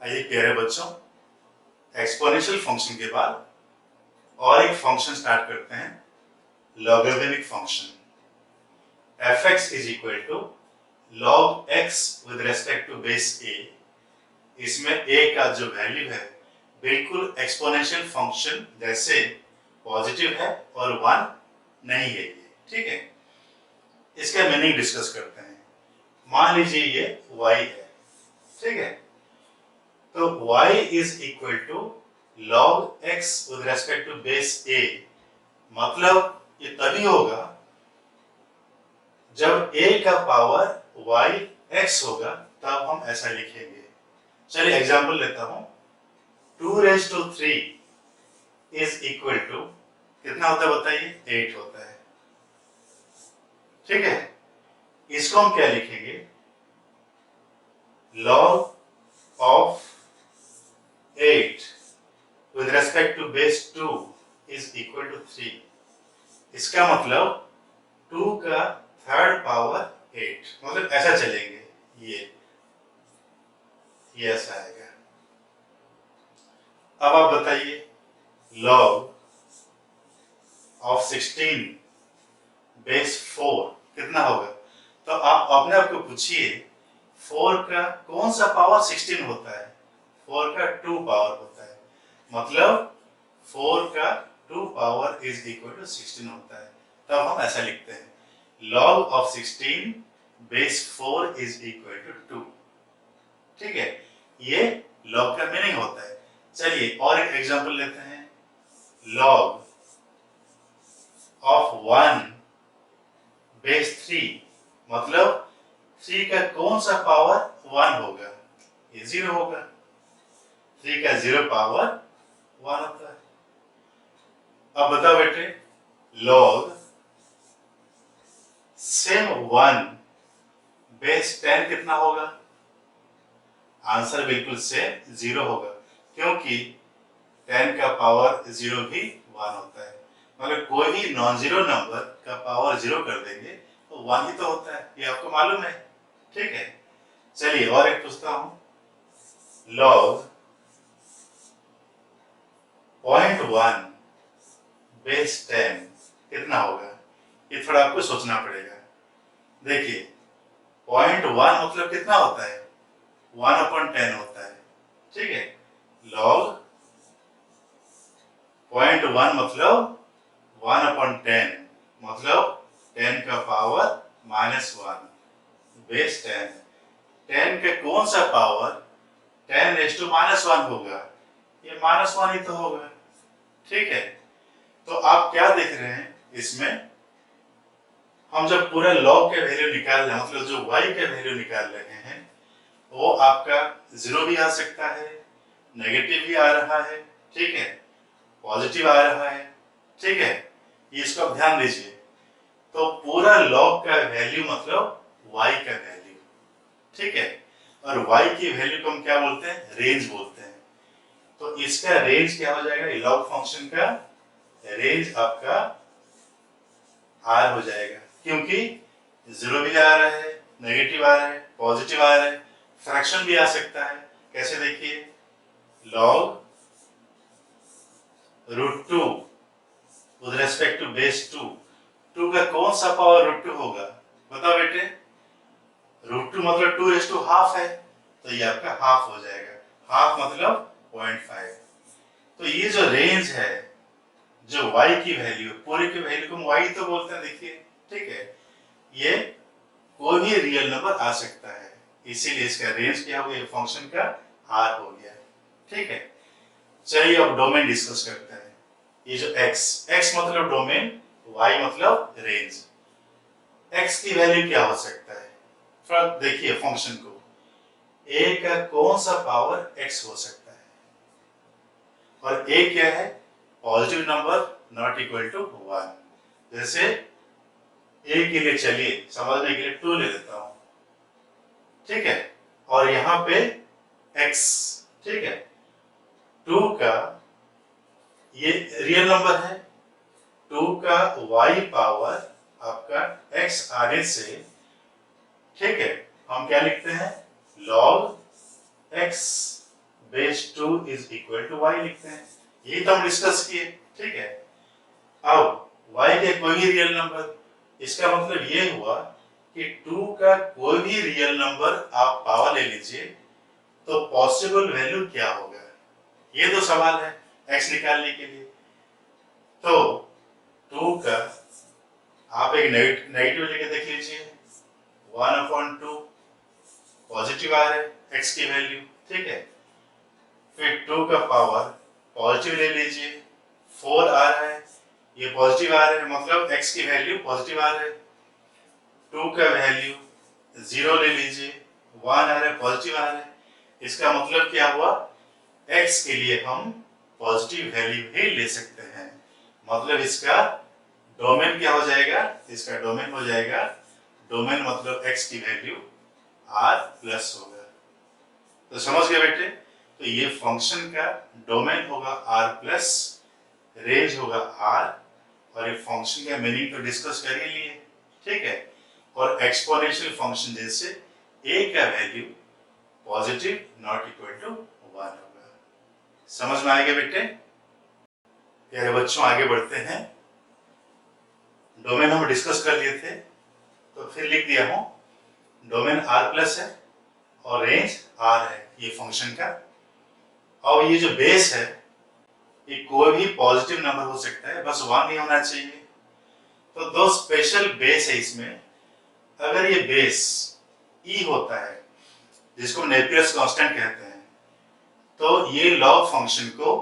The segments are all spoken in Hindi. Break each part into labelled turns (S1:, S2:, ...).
S1: आइए प्यारे बच्चों, एक्सपोनेंशियल फंक्शन के बाद और एक फंक्शन स्टार्ट करते हैं, logarithmic function. fx is equal to log x with respect to base a। इसमें a का जो वैल्यू है बिल्कुल एक्सपोनेंशियल फंक्शन जैसे पॉजिटिव है और 1 नहीं है ये, ठीक है। इसका मीनिंग डिस्कस करते हैं। मान लीजिए ये y है, ठीक है। तो y is equal to log x with respect to base a, मतलब ये तभी होगा जब a का पावर y x होगा, तब हम ऐसा लिखेंगे। चलिए एग्जांपल लेता हूं। 2 raised to 3 is equal to कितना होता है बताइए? 8 होता है, ठीक है। इसको हम क्या लिखेंगे? log of 8 with respect to base 2 is equal to 3। इसका मतलब 2 का थर्ड पावर 8, मतलब ऐसा चलेंगे, ये ऐसा आएगा। अब आप बताइए log of 16 base 4 कितना होगा? तो आप अपने आप को पूछिए 4 का कौन सा पावर 16 होता है? 4 का 2 पावर होता है, मतलब 4 का 2 पावर इज इक्वल टू 16 होता है। तब हम ऐसा लिखते हैं log of 16 base 4 is equal to 2, ठीक है। ये log का मीनिंग होता है। चलिए और एक एग्जांपल लेते हैं। log of 1 base 3, मतलब 3 का कौन सा पावर 1 होगा? ये 0 होगा। 3 का 0 पावर 1 होता है। अब बताओ बेटे, log सेम 1 बेस 10 कितना होगा? आंसर बिल्कुल सेम 0 होगा, क्योंकि 10 का पावर 0 भी 1 होता है। मगर कोई भी नॉन जीरो नंबर का पावर 0 कर देंगे तो 1 ही तो होता है, ये आपको मालूम है, ठीक है। चलिए और एक पूछता हूं। log 0.1 बेस 10 कितना होगा? ये थोड़ा आपको सोचना पड़ेगा। देखिए 0.1 मतलब कितना होता है? 1/10 होता है, ठीक है। log 0.1 मतलब 1/10, मतलब 10 का पावर -1 बेस 10। 10 के कौन सा पावर 10 raised to -1 होगा? ये -1 ही तो होगा, ठीक है। तो आप क्या देख रहे हैं इसमें? हम जब पूरा log के वैल्यू निकाल रहे हैं, मतलब जो y के वैल्यू निकाल रहे हैं, वो आपका 0 भी आ सकता है, नेगेटिव भी आ रहा है, ठीक है, पॉजिटिव आ रहा है, ठीक है। ये इसको आप ध्यान दीजिए। तो पूरा log का वैल्यू मतलब y का वैल्यू, ठीक है। और y की वैल्यू को हम क्या बोलते हैं? रेंज बोलते हैं। तो इसका रेंज क्या हो जाएगा? log फंक्शन का रेंज आपका r हो जाएगा, क्योंकि 0 भी आ रहा है, नेगेटिव आ रहा है, पॉजिटिव आ रहा है, फ्रैक्शन भी आ सकता है। कैसे? देखिए log √2 with respect to base 2 का कौन सा पावर √2 होगा? बताओ बेटे। √2 मतलब 2 raised to हाफ है, तो ये आपका हाफ हो जाएगा। हाफ मतलब 0.5। तो ये जो रेंज है, जो y की वैल्यू, पूरे की वैल्यू को हम y तो बोलते हैं, देखिए, ठीक है। ये कोई भी रियल नंबर आ सकता है, इसीलिए इसका रेंज क्या हो गया? फंक्शन का r हो गया, ठीक है। चलिए अब डोमेन डिस्कस करते हैं। ये जो x मतलब डोमेन, y मतलब रेंज। x की वैल्यू क्या हो सकता है? थोड़ा देखिए फंक्शन को। a का कौन सा पावर x हो सकता है? और a क्या है? Positive number not equal to 1। जैसे a के लिए चलिए समझने के लिए 2 ले लेता हूं, ठीक है। और यहां पे x, ठीक है। 2 का ये रियल नंबर है, 2 का y पावर आपका x आने से, ठीक है, हम क्या लिखते हैं? log x base 2 is equal to y लिखते हैं। ये तो हम डिस्कस किए, ठीक है। अब y के कोई भी रियल नंबर, इसका मतलब ये हुआ कि 2 का कोई भी रियल नंबर आप पावर ले लीजिए तो पॉसिबल वैल्यू क्या होगा, ये तो सवाल है x निकालने के लिए। तो 2 का आप एक नेगेटिव लेके देख लीजिए, 1/2 पॉजिटिव आ रहा है x की वैल्यू, ठीक है। फिर 2 का पावर पॉजिटिव ले लीजिए, 4 आ रहा है, ये पॉजिटिव आ रहा है, मतलब x की वैल्यू पॉजिटिव आ रहा है। 2 का वैल्यू 0 ले लीजिए, 1 आ रहा है, पॉजिटिव आ रहा है। इसका मतलब क्या हुआ, x के लिए हम पॉजिटिव वैल्यू ही ले सकते हैं, मतलब इसका डोमेन क्या हो जाएगा, इसका डोमेन हो जाएगा, डोमेन मतलब x की वैल्यू r प्लस होगा। तो समझ गए बेटे, तो ये फंक्शन का डोमेन होगा r प्लस, रेंज होगा r, और ये फंक्शन का मीनिंग तो डिस्कस कर ही लिए, ठीक है। और एक्सपोनेंशियल फंक्शन जैसे a का value positive not equal to 1 होगा। समझ में आएगा बेटे? प्यारे बच्चों, आगे बढ़ते हैं। डोमेन हम डिस्कस कर लिए थे, तो फिर लिख दिया हूं, डोमेन r प्लस है और रेंज r है ये फंक्शन का। और ये जो बेस है, ये कोई भी पॉजिटिव नंबर हो सकता है, बस 1 नहीं होना चाहिए। तो दो स्पेशल बेस है इसमें। अगर ये बेस e होता है, जिसको नेपियर्स कांस्टेंट कहते हैं, तो ये लॉग फंक्शन को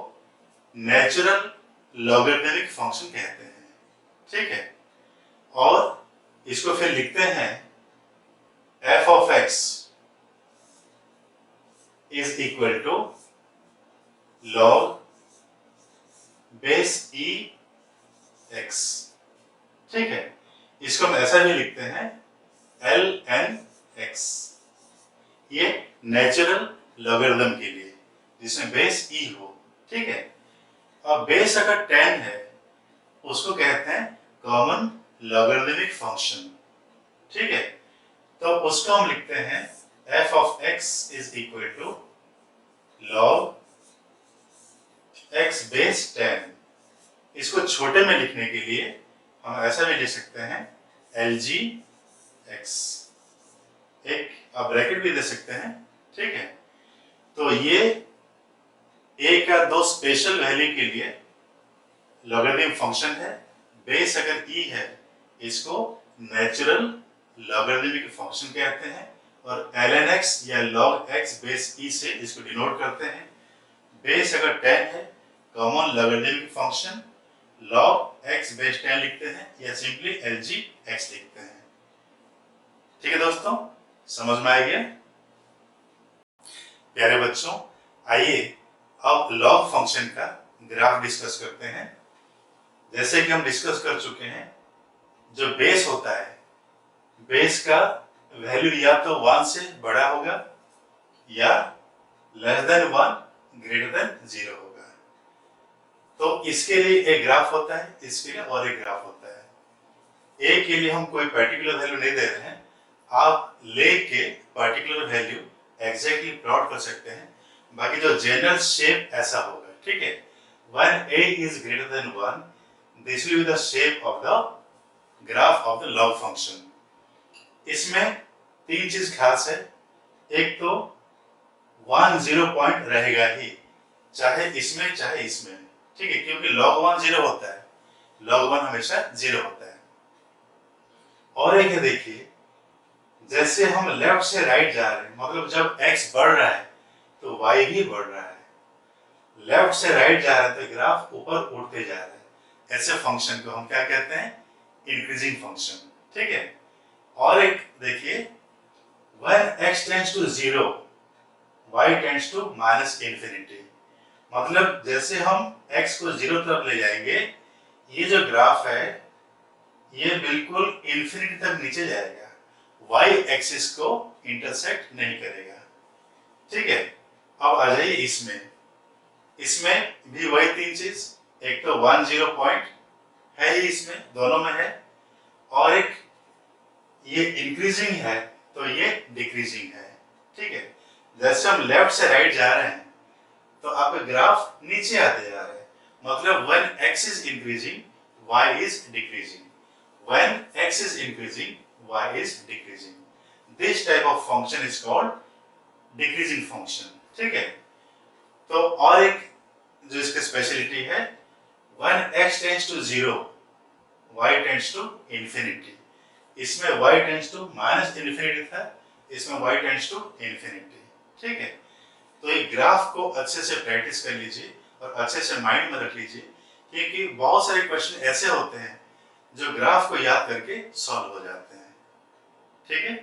S1: नेचुरल लॉगरिथमिक फंक्शन कहते हैं, ठीक है। और इसको फिर लिखते हैं f of x is equal to log base e x, ठीक है। इसको हम ऐसा भी लिखते हैं ln x, ये नेचुरल लॉगरिथम के लिए जिसमें बेस e हो, ठीक है। अब बेस अगर 10 है, उसको कहते हैं कॉमन लॉगरिथमिक फंक्शन, ठीक है। तो उसको हम लिखते हैं f of x is equal to log x base 10। इसको छोटे में लिखने के लिए हम ऐसा भी लिख सकते हैं lg x, एक आप ब्रैकेट भी दे सकते हैं, ठीक है। तो ये a का दो स्पेशल वैल्यू के लिए लॉगरिथम फंक्शन है। बेस अगर e है, इसको नेचुरल लॉगरिथमिक फंक्शन कहते हैं, और ln x या log x बेस e से इसको डिनोट करते हैं। बेस अगर 10 है, common logarithmic function log x base 10 लिखते हैं, या सिंपली lg x लिखते हैं, ठीक है दोस्तों। समझ में आ गया? प्यारे बच्चों, आइए अब लॉग फंक्शन का ग्राफ डिस्कस करते हैं। जैसे कि हम डिस्कस कर चुके हैं, जो बेस होता है, बेस का वैल्यू या तो 1 से बड़ा होगा या लेस देन 1 ग्रेटर देन 0 होगा। तो इसके लिए एक ग्राफ होता है, इसके लिए और एक ग्राफ होता है। ए के लिए हम कोई पर्टिकुलर वैल्यू नहीं दे रहे हैं, आप लेके पर्टिकुलर वैल्यू एग्जैक्टली प्लॉट कर सकते हैं। बाकी जो जनरल शेप ऐसा होगा, ठीक है। When a is greater than 1, this will be the shape of the graph of the log function. इसमें तीन चीज खास है। एक तो 1 0 पॉइंट रहेगा ही, चाहे इसमें चाहे इसमें, ठीक है, क्योंकि log 1 0 होता है, log 1 हमेशा 0 होता है। और एक है, देखिए, जैसे हम लेफ्ट से राइट जा रहे हैं, मतलब जब x बढ़ रहा है तो y भी बढ़ रहा है। लेफ्ट से राइट जा रहा है तो ग्राफ ऊपर उठते जा रहा है। ऐसे फंक्शन को हम क्या कहते हैं? इंक्रीजिंग फंक्शन, ठीक है। और एक देखिए, when x tends to 0, y tends to minus infinity, मतलब जैसे हम x को 0 तरफ ले जाएंगे, ये जो ग्राफ है ये बिल्कुल इंफिनिटी तक नीचे जाएगा, y एक्सिस को इंटरसेक्ट नहीं करेगा, ठीक है। अब आ जाइए इसमें, इसमें भी वही तीन चीज, एक तो 1 0 पॉइंट है ही, इसमें दोनों में है, और एक ये इंक्रीजिंग है तो ये डिक्रीजिंग है, ठीक है। जैसे हम लेफ्ट से राइट जा रहे हैं तो आपका ग्राफ नीचे आते जा रहा है, मतलब when x is increasing y is decreasing, when x is increasing y is decreasing. This type of function is called decreasing function. ठीक है, तो और एक जो इसका स्पेशलिटी है, when x tends to 0 y tends to infinity. इसमें y tends to minus infinity था, इसमें y tends to infinity. ठीक है, तो ये ग्राफ को अच्छे से प्रैक्टिस कर लीजिए और अच्छे से माइंड में रख लीजिए, क्योंकि बहुत सारे क्वेश्चन ऐसे होते हैं जो ग्राफ को याद करके सॉल्व हो जाते हैं. ठीक है.